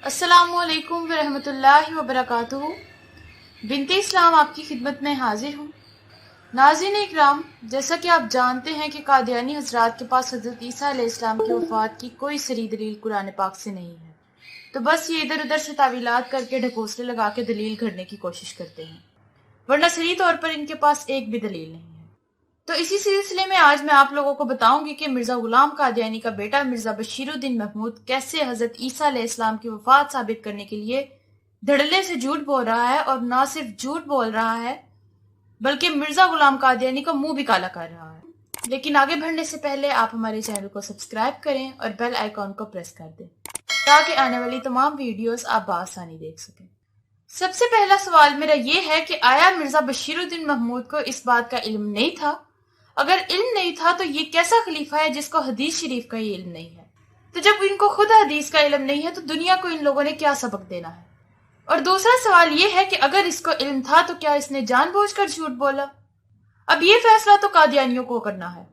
अस्सलामु अलैकुम वरहमतुल्लाहि वबरकातुहू। बिनते इस्लाम आपकी खिदमत में हाजिर हूँ। नाज़रीन इकराम, जैसा कि आप जानते हैं कि कादियानी हजरात के पास हज़रत ईसा अलैहिस्सलाम की वफ़ात की कोई सरी दलील कुरान पाक से नहीं है, तो बस ये इधर उधर से तावीलात करके ढकोसले लगा के दलील घड़ने की कोशिश करते हैं, वरना सही तौर पर इनके पास एक भी दलील नहीं है। तो इसी सिलसिले में आज मैं आप लोगों को बताऊंगी कि मिर्जा गुलाम कादियानी का बेटा मिर्जा बशीरुद्दीन महमूद कैसे हजरत ईसा अलैहिस्सलाम की वफात साबित करने के लिए धड़ल्ले से झूठ बोल रहा है, और ना सिर्फ झूठ बोल रहा है बल्कि मिर्जा गुलाम कादियानी का मुंह भी काला कर रहा है। लेकिन आगे बढ़ने से पहले आप हमारे चैनल को सब्सक्राइब करें और बेल आइकॉन को प्रेस कर दें ताकि आने वाली तमाम वीडियोस आप बआसानी देख सकें। सबसे पहला सवाल मेरा ये है कि आया मिर्जा बशीरुद्दीन महमूद को इस बात का इल्म नहीं था? अगर इल्म नहीं था तो ये कैसा खलीफा है जिसको हदीस शरीफ का ही इल्म नहीं है? तो जब इनको खुद हदीस का इल्म नहीं है तो दुनिया को इन लोगों ने क्या सबक देना है? और दूसरा सवाल ये है कि अगर इसको इल्म था तो क्या इसने जानबूझकर झूठ बोला? अब ये फैसला तो कादियानियों को करना है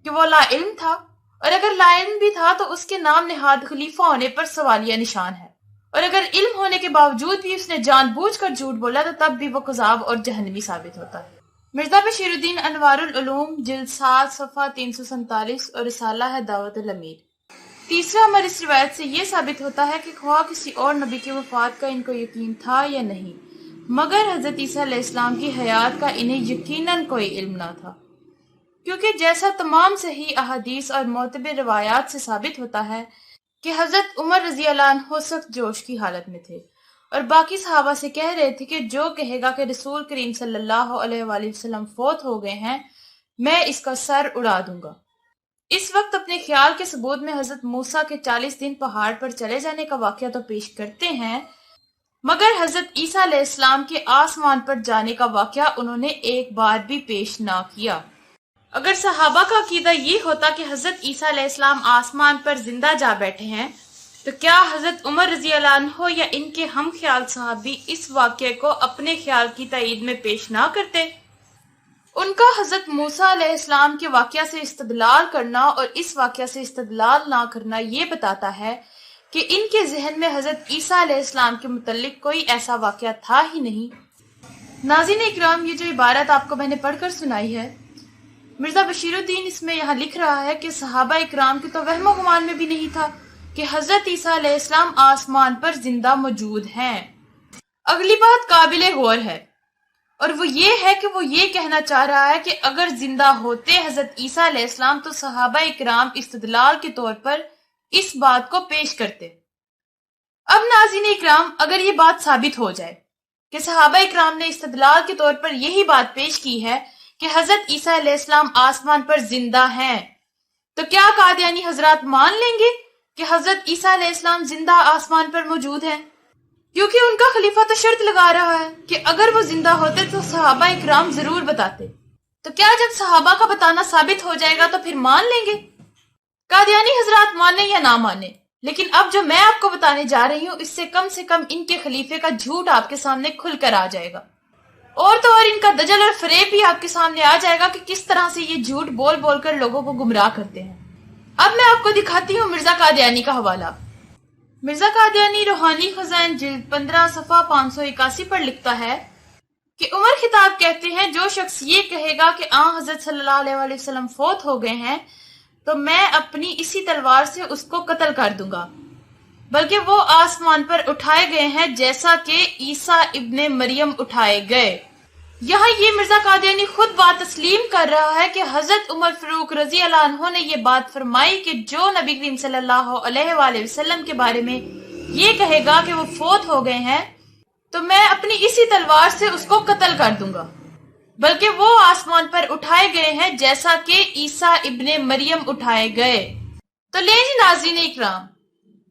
कि वो ला इल्म था, और अगर ला इल्म भी था तो उसके नाम नेहाद खलीफा होने पर सवालिया निशान है, और अगर इल्म होने के बावजूद भी उसने जानबूझकर झूठ बोला तो तब भी वो कज़ाब और जहन्नमी साबित होता है। मिर्जा बशीरुद्दीन अनवारुल उलूम जिल्द 7 सफ़ा 347 और रिसाला है दावतुल अमीर। तीसरा अमर इस रिवायत से ये साबित होता है कि ख्वाह किसी और नबी की वफात का इनको यकीन था या नहीं, मगर हजरत ईसा अलैहिस्सलाम की हयात का इन्हें यकीनन कोई इल्म ना था, क्योंकि जैसा तमाम सही अहादीस और मोतबर रिवायात से साबित होता है कि हजरत उमर रजी अल्लाह अन्हु सख्त जोश की हालत में थे और बाकी सहाबा से कह रहे थे कि जो कहेगा कि रसूल करीम सल्लल्लाहु अलैहि वसल्लम फौत हो गए हैं, मैं इसका सर उड़ा दूंगा। इस वक्त अपने ख्याल के सबूत में हजरत मूसा के 40 दिन पहाड़ पर चले जाने का वाक़या तो पेश करते हैं, मगर हजरत ईसा अलैहिस्सलाम के आसमान पर जाने का वाक़या उन्होंने एक बार भी पेश ना किया। अगर सहाबा का अकीदा ये होता कि हजरत ईसा अलैहिस्सलाम आसमान पर जिंदा जा बैठे हैं, तो क्या हजरत उमर रजी अल्लाह अन्हु या इनके हम ख्याल सहाबी इस वाक़ये को अपने ख्याल की तईद में पेश ना करते? उनका हजरत मूसा अलैहिस्सलाम के वाक़या से इस्तदलाल करना और इस वाक़या से इस्तदलाल ना करना ये बताता है कि इनके जहन में हजरत ईसा अलैहिस्सलाम के मुतल्लिक कोई ऐसा वाक़या था ही नहीं। नाज़रीन इकराम, ये जो इबारत आपको मैंने पढ़कर सुनाई है, मिर्जा बशीरुद्दीन इसमें यहाँ लिख रहा है कि सहाबा इकराम की तो वहमो गुमान में भी नहीं था कि हजरत ईसा अलैहिस्सलाम आसमान पर जिंदा मौजूद हैं। अगली बात काबिले गौर है, और वो ये है कि वो ये कहना चाह रहा है कि अगर जिंदा होते हजरत ईसा अलैहिस्सलाम तो सहाबा इकराम इस्तदलाल के तौर पर इस बात को पेश करते। अब नाज़रीन इकराम, अगर ये बात साबित हो जाए कि सहाबा इकराम ने इस्तदलाल के तौर पर यही बात पेश की है कि हजरत ईसा अलैहिस्सलाम आसमान पर जिंदा हैं, तो क्या कादियानी हजरात मान लेंगे कि हजरत ईसा अलैहिस्सलाम जिंदा आसमान पर मौजूद हैं? क्योंकि उनका खलीफा तो शर्त लगा रहा है कि अगर वो जिंदा होते तो सहाबा इकराम जरूर बताते। तो क्या जब सहाबा का बताना साबित हो जाएगा तो फिर मान लेंगे? कादियानी हजरात माने या ना माने, लेकिन अब जो मैं आपको बताने जा रही हूँ इससे कम इनके खलीफे का झूठ आपके सामने खुलकर आ जाएगा, और तो और इनका दजल और फरेब भी आपके सामने आ जाएगा कि किस तरह से ये झूठ बोल बोल कर लोगों को गुमराह करते हैं। अब मैं आपको दिखाती हूँ मिर्जा कादियानी का हवाला। मिर्जा कादियानी रूहानी खजाइन जिल्द 15 सफ़ा 581 पर लिखता है कि उमर खिताब कहते हैं, जो शख्स ये कहेगा कि हजरत सल्लल्लाहु अलैहि वसल्लम फौत हो गए हैं तो मैं अपनी इसी तलवार से उसको कत्ल कर दूंगा, बल्कि वो आसमान पर उठाए गए हैं जैसा कि ईसा इब्ने मरियम उठाए गए। यहाँ ये मिर्जा कादियानी खुद बात तस्लीम कर रहा है कि हजरत उमर फारूक रजी अल्लाह अन्हु ने ये बात फरमाई कि जो नबी करीम सल्लल्लाहु अलैहि वसल्लम के बारे में ये कहेगा कि वो फौत हो गए हैं तो मैं अपनी इसी तलवार से उसको कत्ल कर दूंगा, बल्कि वो आसमान पर उठाए गए हैं जैसा कि ईसा इब्ने मरियम उठाए गए। तो ले जी नाज़रीन इकराम,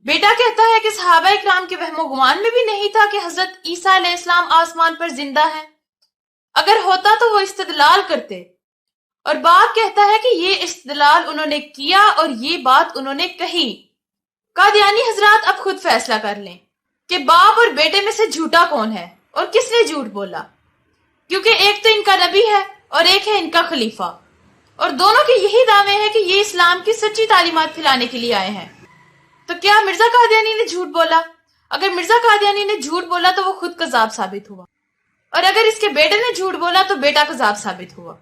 बेटा कहता है कि सहाबा इकराम के वहमो गुमान में भी नहीं था कि हजरत ईसा अलैहिस्सलाम आसमान पर जिंदा है। अगर होता तो वो इस्तदलाल करते, और बाप कहता है कि ये इस्तदलाल उन्होंने किया और ये बात उन्होंने कही। कादियानी हजरात अब खुद फैसला कर लें कि बाप और बेटे में से झूठा कौन है और किसने झूठ बोला, क्योंकि एक तो इनका नबी है और एक है इनका खलीफा, और दोनों के यही दावे हैं कि ये इस्लाम की सच्ची तालीमात फैलाने के लिए आए हैं। तो क्या मिर्जा कादियानी ने झूठ बोला? اگر مرزا قادیانی نے جھوٹ بولا تو وہ خود کذاب ثابت ہوا، اور اگر اس کے بیٹے نے جھوٹ بولا تو بیٹا کذاب ثابت ہوا۔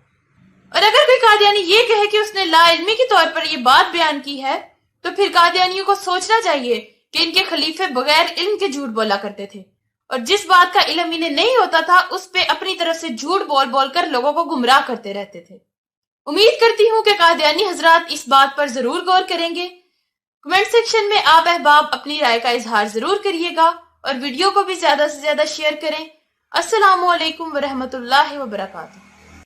اور اگر کوئی قادیانی یہ کہے کہ اس نے لا علمی کے طور پر یہ بات بیان کی ہے تو پھر قادیانیوں کو سوچنا چاہیے کہ ان کے خلیفے بغیر علم کے جھوٹ بولا کرتے تھے، اور جس بات کا علم انہیں نہیں ہوتا تھا اس پہ اپنی طرف سے جھوٹ بول بول کر لوگوں کو گمراہ کرتے رہتے تھے۔ امید کرتی ہوں کہ قادیانی حضرات اس بات پر ضرور غور کریں گے۔ کمنٹ سیکشن میں آپ احباب اپنی رائے کا اظہار ضرور کریے گا، اور ویڈیو کو بھی زیادہ سے زیادہ شیئر کریں۔ السلام علیکم ورحمۃ اللہ وبرکاتہ۔